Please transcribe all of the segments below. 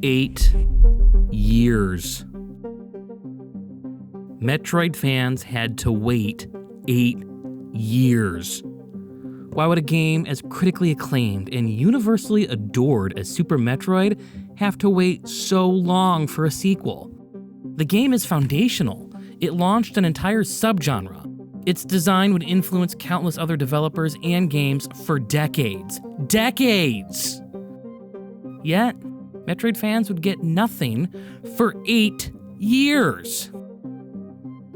8 years. Metroid fans had to wait 8 years. Why would a game as critically acclaimed and universally adored as Super Metroid have to wait so long for a sequel? The game is foundational. It launched an entire subgenre. Its design would influence countless other developers and games for decades. Decades! Yet, Metroid fans would get nothing for 8 years.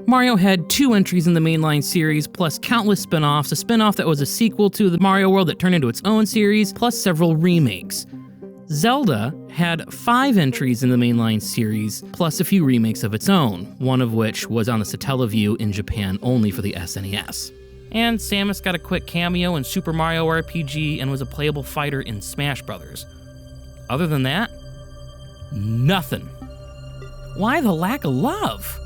Mario had 2 entries in the mainline series, plus countless spin-offs, a spin-off that was a sequel to the Mario World that turned into its own series, plus several remakes. Zelda had 5 entries in the mainline series, plus a few remakes of its own, one of which was on the Satellaview in Japan only for the SNES. And Samus got a quick cameo in Super Mario RPG and was a playable fighter in Smash Bros. Other than that, nothing. Why the lack of love?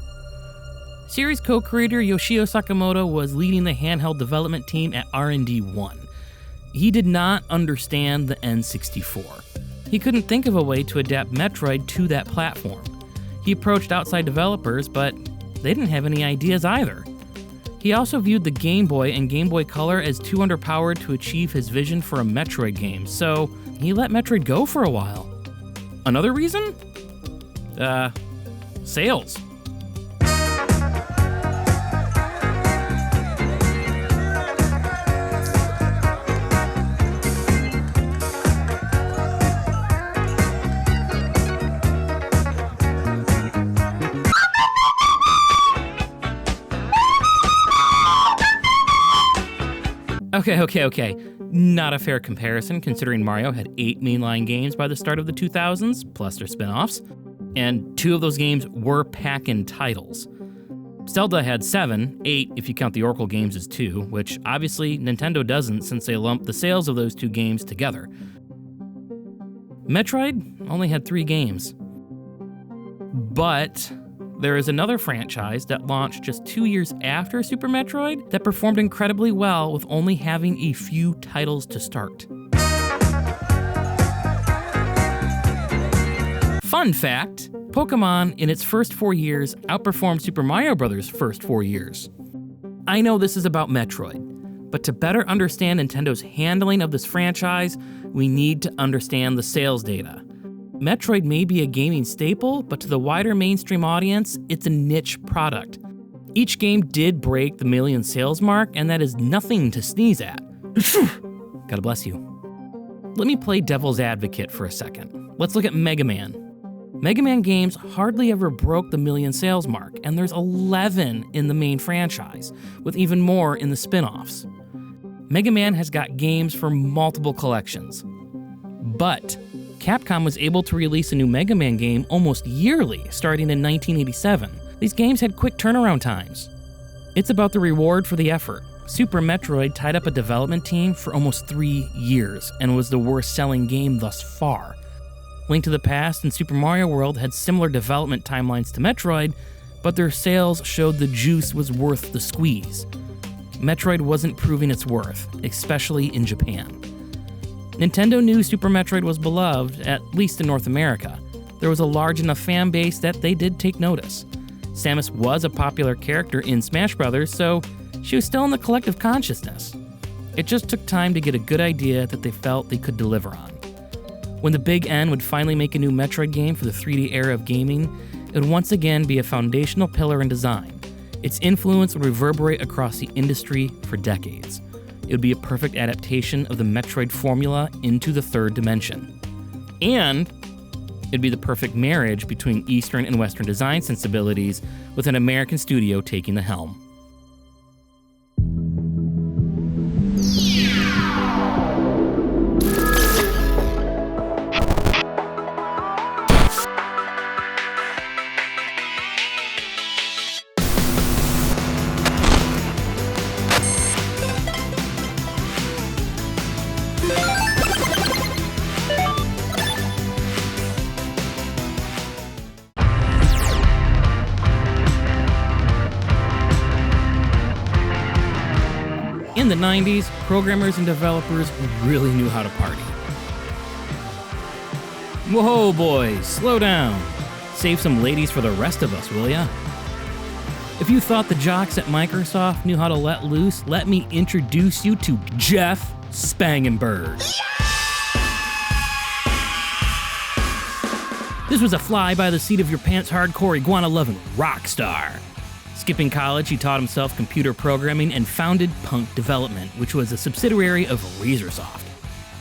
Series co-creator Yoshio Sakamoto was leading the handheld development team at R&D 1. He did not understand the N64. He couldn't think of a way to adapt Metroid to that platform. He approached outside developers, but they didn't have any ideas either. He also viewed the Game Boy and Game Boy Color as too underpowered to achieve his vision for a Metroid game, so he let Metroid go for a while. Another reason? Sales. Okay. Not a fair comparison, considering Mario had 8 mainline games by the start of the 2000s, plus their spin-offs, and 2 of those games were pack-in titles. Zelda had 7, 8 if you count the Oracle games as 2, which obviously Nintendo doesn't since they lumped the sales of those 2 games together. Metroid only had 3 games. But there is another franchise that launched just 2 years after Super Metroid that performed incredibly well with only having a few titles to start. Fun fact, Pokemon in its first 4 years outperformed Super Mario Bros.' first 4 years. I know this is about Metroid, but to better understand Nintendo's handling of this franchise, we need to understand the sales data. Metroid may be a gaming staple, but to the wider mainstream audience, it's a niche product. Each game did break the million sales mark, and that is nothing to sneeze at. God bless you. Let me play devil's advocate for a second. Let's look at Mega Man. Mega Man games hardly ever broke the million sales mark, and there's 11 in the main franchise, with even more in the spin-offs. Mega Man has got games for multiple collections. But Capcom was able to release a new Mega Man game almost yearly, starting in 1987. These games had quick turnaround times. It's about the reward for the effort. Super Metroid tied up a development team for almost 3 years and was the worst-selling game thus far. Link to the Past and Super Mario World had similar development timelines to Metroid, but their sales showed the juice was worth the squeeze. Metroid wasn't proving its worth, especially in Japan. Nintendo knew Super Metroid was beloved, at least in North America. There was a large enough fan base that they did take notice. Samus was a popular character in Smash Bros., so she was still in the collective consciousness. It just took time to get a good idea that they felt they could deliver on. When the Big N would finally make a new Metroid game for the 3D era of gaming, it would once again be a foundational pillar in design. Its influence would reverberate across the industry for decades. It would be a perfect adaptation of the Metroid formula into the third dimension. And it'd be the perfect marriage between Eastern and Western design sensibilities with an American studio taking the helm. In the 90s, programmers and developers really knew how to party. Whoa, boys, slow down. Save some ladies for the rest of us, will ya? If you thought the jocks at Microsoft knew how to let loose, let me introduce you to Jeff Spangenberg. This was a fly-by-the-seat-of-your-pants hardcore iguana-loving rock star. Skipping college, he taught himself computer programming and founded Punk Development, which was a subsidiary of Razorsoft.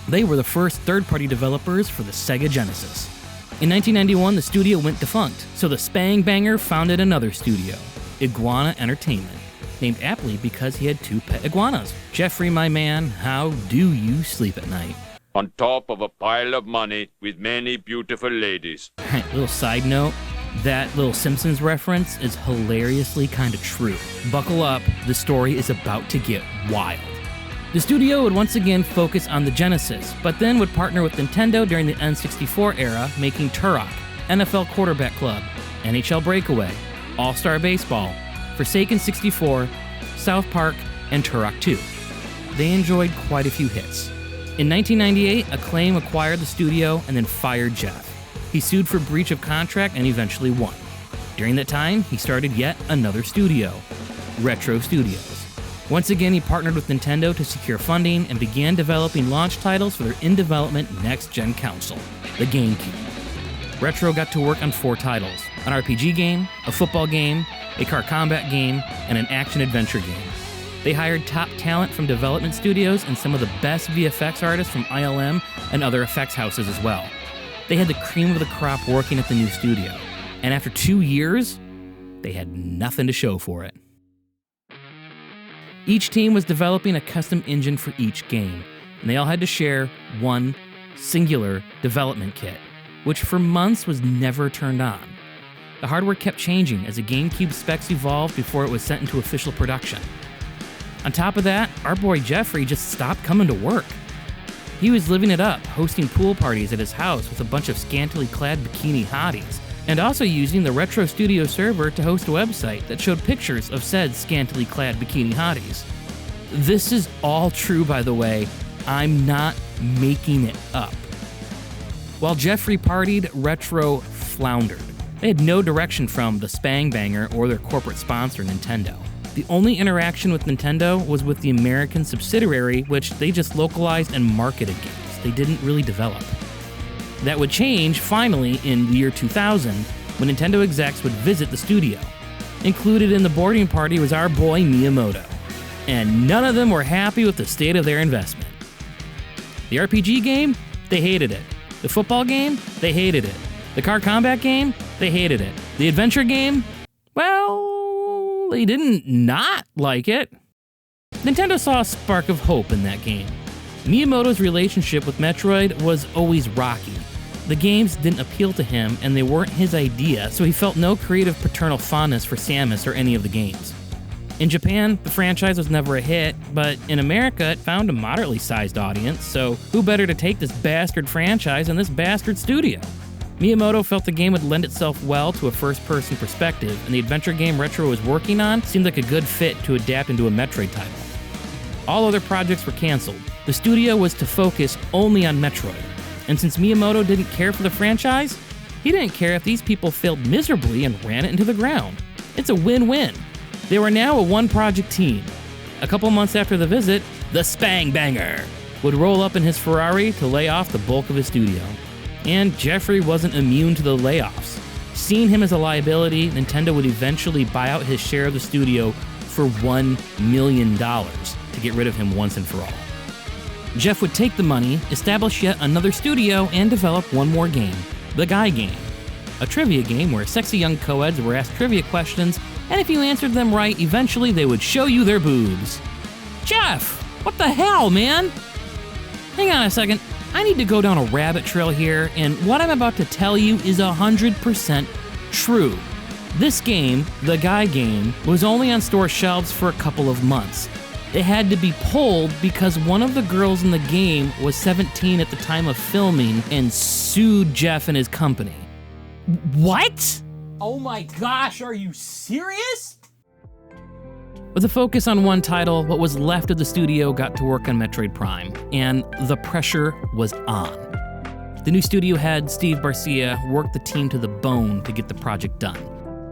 They were the first third-party developers for the Sega Genesis. In 1991, the studio went defunct, so the Spang Banger founded another studio, Iguana Entertainment, named aptly because he had 2 pet iguanas. Jeffrey, my man, how do you sleep at night? On top of a pile of money with many beautiful ladies. Little side note, that little Simpsons reference is hilariously kind of true. Buckle up, the story is about to get wild. The studio would once again focus on the Genesis, but then would partner with Nintendo during the N64 era, making Turok, NFL Quarterback Club, NHL Breakaway, All-Star Baseball, Forsaken 64, South Park, and Turok 2. They enjoyed quite a few hits. In 1998, Acclaim acquired the studio and then fired Jeff. He sued for breach of contract and eventually won. During that time, he started yet another studio, Retro Studios. Once again, he partnered with Nintendo to secure funding and began developing launch titles for their in-development next-gen console, the Gamecube. Retro got to work on 4 titles, an RPG game, a football game, a car combat game, and an action-adventure game. They hired top talent from development studios and some of the best VFX artists from ILM and other effects houses as well. They had the cream of the crop working at the new studio, and after 2 years, they had nothing to show for it. Each team was developing a custom engine for each game, and they all had to share one singular development kit, which for months was never turned on. The hardware kept changing as the GameCube specs evolved before it was sent into official production. On top of that, our boy Jeffrey just stopped coming to work. He was living it up, hosting pool parties at his house with a bunch of scantily clad bikini hotties, and also using the Retro Studio server to host a website that showed pictures of said scantily clad bikini hotties. This is all true, by the way. I'm not making it up. While Jeffrey partied, Retro floundered. They had no direction from the Spang Banger or their corporate sponsor, Nintendo. The only interaction with Nintendo was with the American subsidiary, which they just localized and marketed games. They didn't really develop. That would change, finally, in the year 2000, when Nintendo execs would visit the studio. Included in the boarding party was our boy Miyamoto, and none of them were happy with the state of their investment. The RPG game? They hated it. The football game? They hated it. The car combat game? They hated it. The adventure game? Well, they didn't not like it. Nintendo saw a spark of hope in that game. Miyamoto's relationship with Metroid was always rocky. The games didn't appeal to him, and they weren't his idea, so he felt no creative paternal fondness for Samus or any of the games. In Japan, the franchise was never a hit, but in America, it found a moderately sized audience, so who better to take this bastard franchise than this bastard studio? Miyamoto felt the game would lend itself well to a first-person perspective, and the adventure game Retro was working on seemed like a good fit to adapt into a Metroid title. All other projects were canceled. The studio was to focus only on Metroid, and since Miyamoto didn't care for the franchise, he didn't care if these people failed miserably and ran it into the ground. It's a win-win. They were now a one-project team. A couple months after the visit, the Spang Banger would roll up in his Ferrari to lay off the bulk of his studio. And Jeffrey wasn't immune to the layoffs. Seeing him as a liability, Nintendo would eventually buy out his share of the studio for $1 million to get rid of him once and for all. Jeff would take the money, establish yet another studio, and develop one more game, the Guy Game, a trivia game where sexy young co-eds were asked trivia questions, and if you answered them right, eventually they would show you their boobs. Jeff, what the hell, man? Hang on a second. I need to go down a rabbit trail here, and what I'm about to tell you is 100% true. This game, the Guy Game, was only on store shelves for a couple of months. It had to be pulled because one of the girls in the game was 17 at the time of filming and sued Jeff and his company. What? Oh my gosh, are you serious? With a focus on one title, what was left of the studio got to work on Metroid Prime, and the pressure was on. The new studio head, Steve Barcia, worked the team to the bone to get the project done.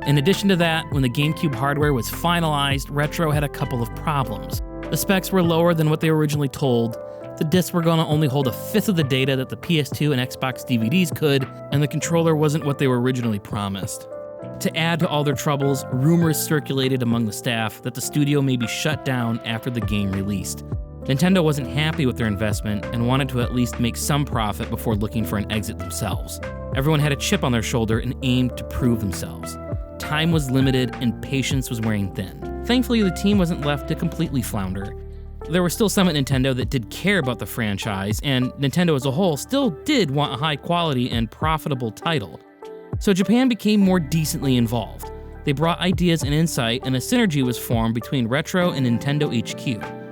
In addition to that, when the GameCube hardware was finalized, Retro had a couple of problems. The specs were lower than what they were originally told, the discs were going to only hold a fifth of the data that the PS2 and Xbox DVDs could, and the controller wasn't what they were originally promised. To add to all their troubles, rumors circulated among the staff that the studio may be shut down after the game released. Nintendo wasn't happy with their investment and wanted to at least make some profit before looking for an exit themselves. Everyone had a chip on their shoulder and aimed to prove themselves. Time was limited and patience was wearing thin. Thankfully, the team wasn't left to completely flounder. There were still some at Nintendo that did care about the franchise, and Nintendo as a whole still did want a high-quality and profitable title. So Japan became more decently involved. They brought ideas and insight, and a synergy was formed between Retro and Nintendo HQ.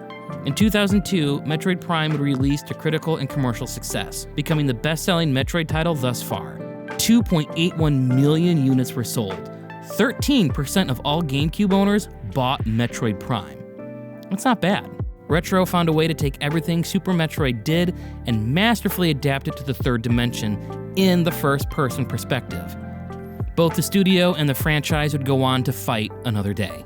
In 2002, Metroid Prime would release to critical and commercial success, becoming the best-selling Metroid title thus far. 2.81 million units were sold. 13% of all GameCube owners bought Metroid Prime. That's not bad. Retro found a way to take everything Super Metroid did and masterfully adapt it to the third dimension in the first-person perspective. Both the studio and the franchise would go on to fight another day.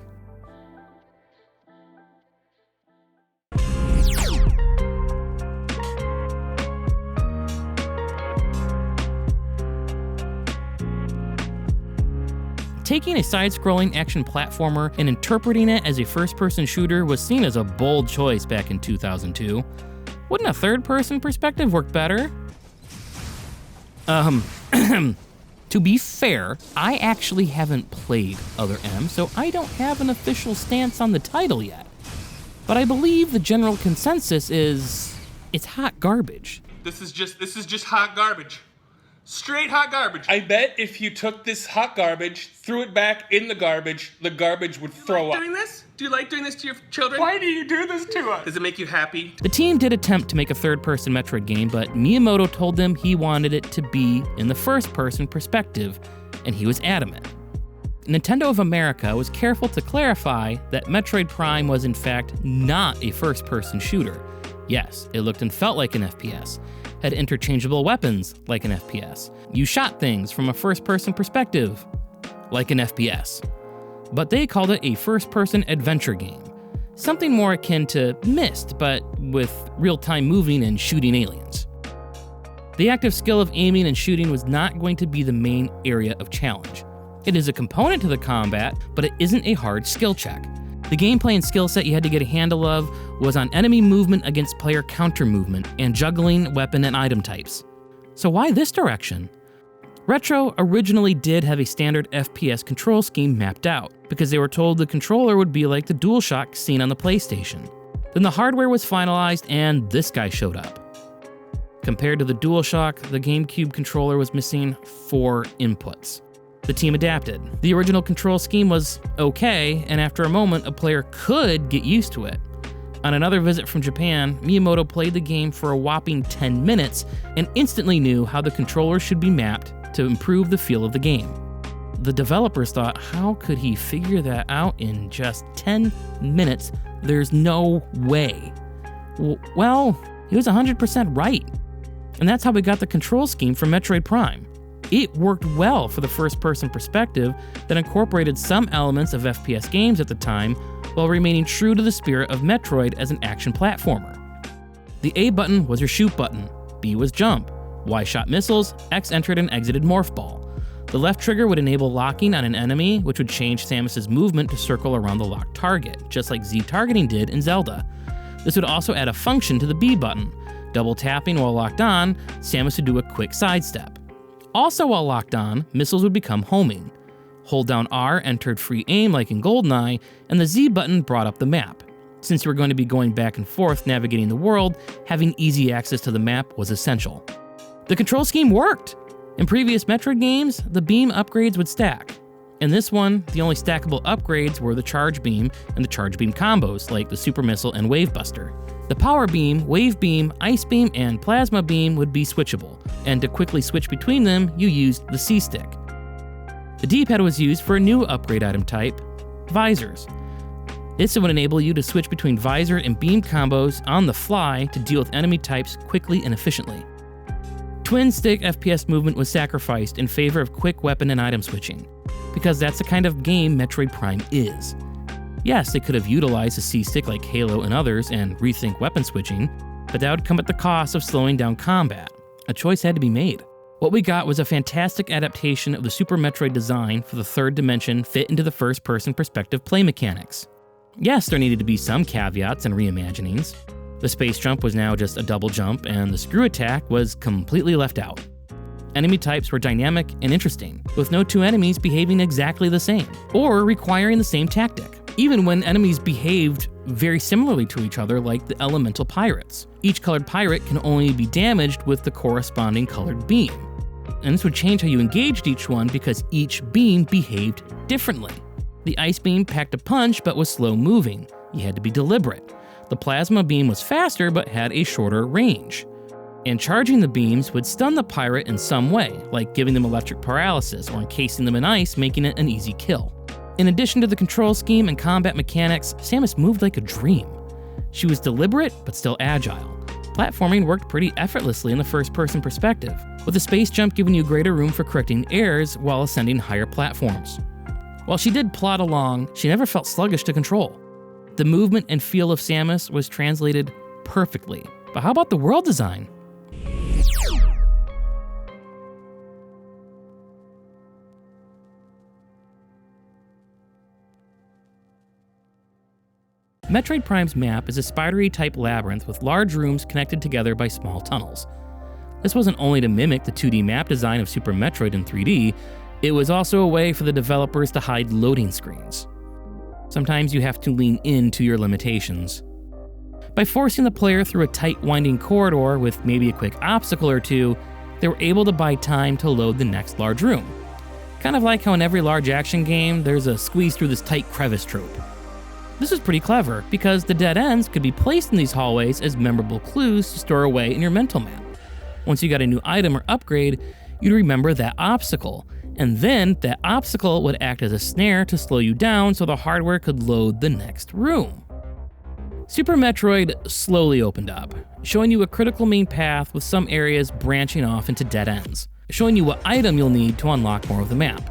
Taking a side-scrolling action platformer and interpreting it as a first-person shooter was seen as a bold choice back in 2002. Wouldn't a third-person perspective work better? To be fair, I actually haven't played Other M, so I don't have an official stance on the title yet. But I believe the general consensus is it's hot garbage. This is just hot garbage. Straight hot garbage. I bet if you took this hot garbage, threw it back in the garbage would throw up. Do you like doing this to your children? Why do you do this to us? Does it make you happy? The team did attempt to make a third-person Metroid game, but Miyamoto told them he wanted it to be in the first-person perspective, and he was adamant. Nintendo of America was careful to clarify that Metroid Prime was in fact not a first-person shooter. Yes, it looked and felt like an FPS, had interchangeable weapons like an FPS. You shot things from a first-person perspective like an FPS. But they called it a first-person adventure game. Something more akin to Myst, but with real-time moving and shooting aliens. The active skill of aiming and shooting was not going to be the main area of challenge. It is a component to the combat, but it isn't a hard skill check. The gameplay and skill set you had to get a handle of was on enemy movement against player counter movement and juggling weapon and item types. So why this direction? Retro originally did have a standard FPS control scheme mapped out, because they were told the controller would be like the DualShock seen on the PlayStation. Then the hardware was finalized and this guy showed up. Compared to the DualShock, the GameCube controller was missing 4 inputs. The team adapted. The original control scheme was okay, and after a moment, a player could get used to it. On another visit from Japan, Miyamoto played the game for a whopping 10 minutes and instantly knew how the controller should be mapped to improve the feel of the game. The developers thought, how could he figure that out in just 10 minutes? There's no way. Well, he was 100% right. And that's how we got the control scheme for Metroid Prime. It worked well for the first-person perspective that incorporated some elements of FPS games at the time while remaining true to the spirit of Metroid as an action platformer. The A button was your shoot button, B was jump, Y shot missiles, X entered and exited morph ball. The left trigger would enable locking on an enemy, which would change Samus's movement to circle around the locked target, just like Z targeting did in Zelda. This would also add a function to the B button. Double tapping while locked on, Samus would do a quick sidestep. Also while locked on, missiles would become homing. Hold down R entered free aim like in GoldenEye, and the Z button brought up the map. Since you were going to be going back and forth navigating the world, having easy access to the map was essential. The control scheme worked! In previous Metroid games, the beam upgrades would stack. In this one, the only stackable upgrades were the charge beam and the charge beam combos, like the super missile and wave buster. The power beam, wave beam, ice beam, and plasma beam would be switchable, and to quickly switch between them, you used the C-stick. The D-pad was used for a new upgrade item type, visors. This would enable you to switch between visor and beam combos on the fly to deal with enemy types quickly and efficiently. Twin-stick FPS movement was sacrificed in favor of quick weapon and item switching, because that's the kind of game Metroid Prime is. Yes, they could have utilized a C-stick like Halo and others and rethink weapon switching, but that would come at the cost of slowing down combat. A choice had to be made. What we got was a fantastic adaptation of the Super Metroid design for the third dimension fit into the first-person perspective play mechanics. Yes, there needed to be some caveats and reimaginings. The space jump was now just a double jump, and the screw attack was completely left out. Enemy types were dynamic and interesting, with no two enemies behaving exactly the same, or requiring the same tactic, even when enemies behaved very similarly to each other like the elemental pirates. Each colored pirate can only be damaged with the corresponding colored beam. And this would change how you engaged each one because each beam behaved differently. The ice beam packed a punch but was slow moving. You had to be deliberate. The plasma beam was faster but had a shorter range. And charging the beams would stun the pirate in some way, like giving them electric paralysis or encasing them in ice, making it an easy kill. In addition to the control scheme and combat mechanics, Samus moved like a dream. She was deliberate but still agile. Platforming worked pretty effortlessly in the first-person perspective, with the space jump giving you greater room for correcting errors while ascending higher platforms. While she did plod along, she never felt sluggish to control. The movement and feel of Samus was translated perfectly. But how about the world design? Metroid Prime's map is a spidery-type labyrinth with large rooms connected together by small tunnels. This wasn't only to mimic the 2D map design of Super Metroid in 3D, it was also a way for the developers to hide loading screens. Sometimes you have to lean into your limitations. By forcing the player through a tight, winding corridor with maybe a quick obstacle or two, they were able to buy time to load the next large room. Kind of like how in every large action game, there's a squeeze through this tight crevice trope. This was pretty clever, because the dead ends could be placed in these hallways as memorable clues to store away in your mental map. Once you got a new item or upgrade, you'd remember that obstacle, and then that obstacle would act as a snare to slow you down so the hardware could load the next room. Super Metroid slowly opened up, showing you a critical main path with some areas branching off into dead ends, showing you what item you'll need to unlock more of the map.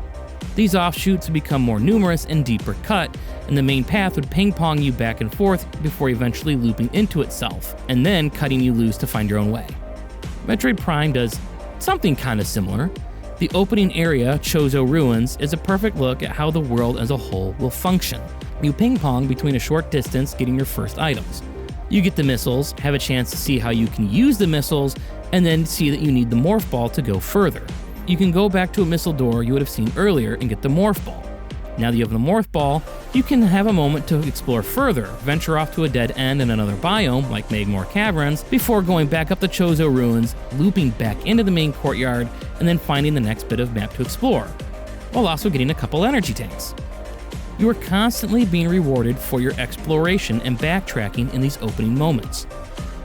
These offshoots would become more numerous and deeper cut, and the main path would ping-pong you back and forth before eventually looping into itself, and then cutting you loose to find your own way. Metroid Prime does something kind of similar. The opening area, Chozo Ruins, is a perfect look at how the world as a whole will function. You ping-pong between a short distance getting your first items. You get the missiles, have a chance to see how you can use the missiles, and then see that you need the morph ball to go further. You can go back to a missile door you would have seen earlier and get the morph ball. Now that you have the morph ball, you can have a moment to explore further, venture off to a dead end in another biome, like Magmore Caverns, before going back up the Chozo Ruins, looping back into the main courtyard, and then finding the next bit of map to explore, while also getting a couple energy tanks. You are constantly being rewarded for your exploration and backtracking in these opening moments.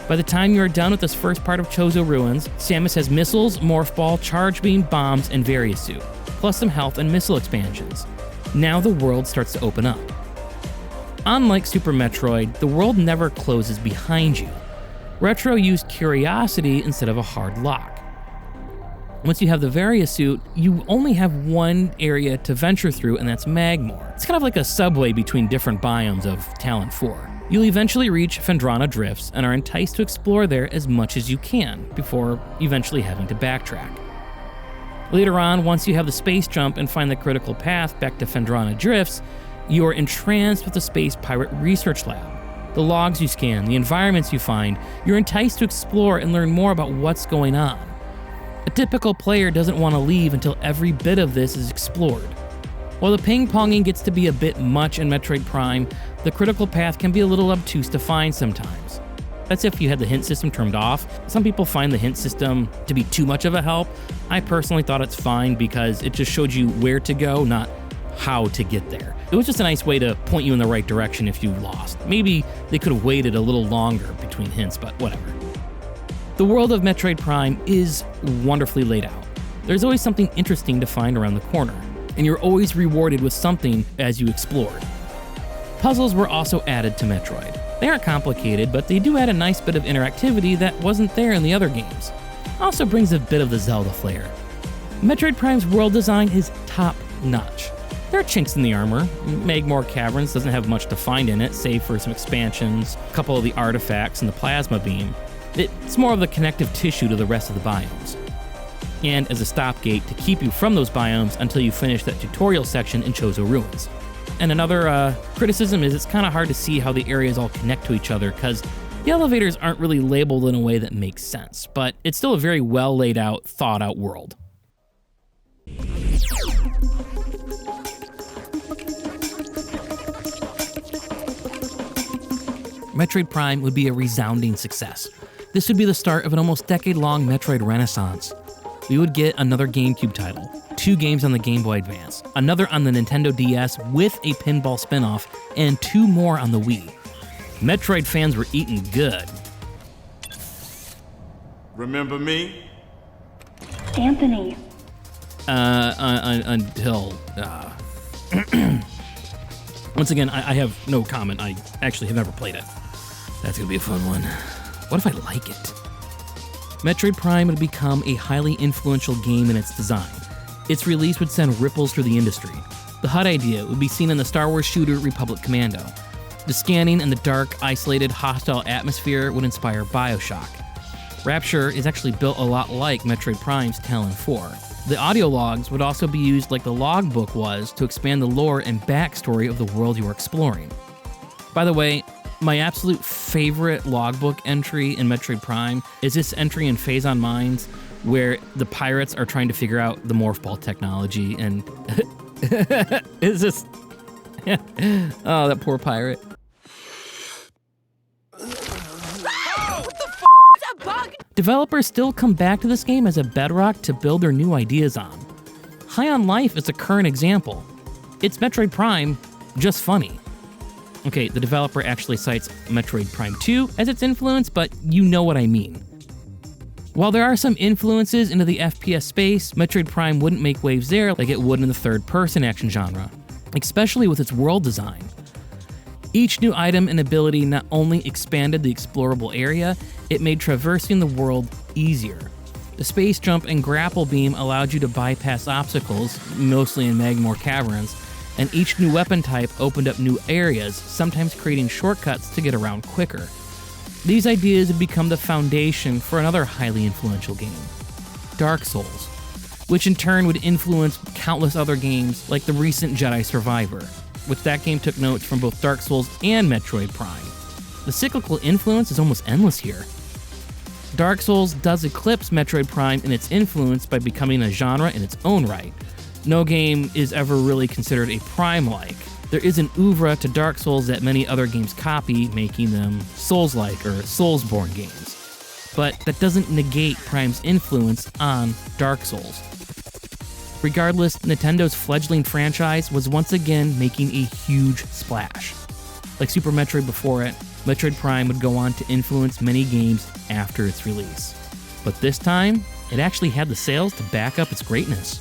By the time you are done with this first part of Chozo Ruins, Samus has missiles, morph ball, charge beam, bombs, and Variasuit, plus some health and missile expansions. Now the world starts to open up. Unlike Super Metroid, the world never closes behind you. Retro used curiosity instead of a hard lock. Once you have the Variasuit, you only have one area to venture through, and that's Magmore. It's kind of like a subway between different biomes of Talon 4. You'll eventually reach Phendrana Drifts and are enticed to explore there as much as you can, before eventually having to backtrack. Later on, once you have the space jump and find the critical path back to Phendrana Drifts, you are entranced with the Space Pirate Research Lab. The logs you scan, the environments you find, you're enticed to explore and learn more about what's going on. A typical player doesn't want to leave until every bit of this is explored. While the ping-ponging gets to be a bit much in Metroid Prime, the critical path can be a little obtuse to find sometimes. That's if you had the hint system turned off. Some people find the hint system to be too much of a help. I personally thought it's fine because it just showed you where to go, not how to get there. It was just a nice way to point you in the right direction if you lost. Maybe they could have waited a little longer between hints, but whatever. The world of Metroid Prime is wonderfully laid out. There's always something interesting to find around the corner, and you're always rewarded with something as you explored. Puzzles were also added to Metroid. They aren't complicated, but they do add a nice bit of interactivity that wasn't there in the other games. also brings a bit of the Zelda flair. Metroid Prime's world design is top-notch. There are chinks in the armor. Magmor Caverns doesn't have much to find in it, save for some expansions, a couple of the artifacts, and the plasma beam. It's more of the connective tissue to the rest of the biomes. And as a stopgate to keep you from those biomes until you finish that tutorial section in Chozo Ruins. And another criticism is it's kind of hard to see how the areas all connect to each other because the elevators aren't really labeled in a way that makes sense, but it's still a very well laid out, thought out world. Metroid Prime would be a resounding success. This would be the start of an almost decade-long Metroid renaissance. We would get another GameCube title, 2 games on the Game Boy Advance, another on the Nintendo DS with a pinball spin-off, and 2 more on the Wii. Metroid fans were eating good. Remember me? Anthony. Until... Once again, I have no comment. I actually have never played it. That's gonna be a fun one. What if I like it? Metroid Prime would become a highly influential game in its design. Its release would send ripples through the industry. The HUD idea would be seen in the Star Wars shooter Republic Commando. The scanning and the dark, isolated, hostile atmosphere would inspire Bioshock. Rapture is actually built a lot like Metroid Prime's Talon 4. The audio logs would also be used like the logbook was to expand the lore and backstory of the world you are exploring. By the way, my absolute favorite logbook entry in Metroid Prime is this entry in Phazon Mines where the pirates are trying to figure out the morph ball technology and it's just oh, that poor pirate. Developers still come back to this game as a bedrock to build their new ideas on. High on Life is a current example. It's Metroid Prime, just funny. Okay, the developer actually cites Metroid Prime 2 as its influence, but you know what I mean. While there are some influences into the FPS space, Metroid Prime wouldn't make waves there like it would in the third-person action genre, especially with its world design. Each new item and ability not only expanded the explorable area, it made traversing the world easier. The space jump and grapple beam allowed you to bypass obstacles, mostly in Magmor Caverns, and each new weapon type opened up new areas, sometimes creating shortcuts to get around quicker. These ideas have become the foundation for another highly influential game, Dark Souls, which in turn would influence countless other games like the recent Jedi Survivor, which that game took notes from both Dark Souls and Metroid Prime. The cyclical influence is almost endless here. Dark Souls does eclipse Metroid Prime in its influence by becoming a genre in its own right. No game is ever really considered a Prime-like. There is an oeuvre to Dark Souls that many other games copy, making them Souls-like or Soulsborne games. But that doesn't negate Prime's influence on Dark Souls. Regardless, Nintendo's fledgling franchise was once again making a huge splash. Like Super Metroid before it, Metroid Prime would go on to influence many games after its release. But this time, it actually had the sales to back up its greatness.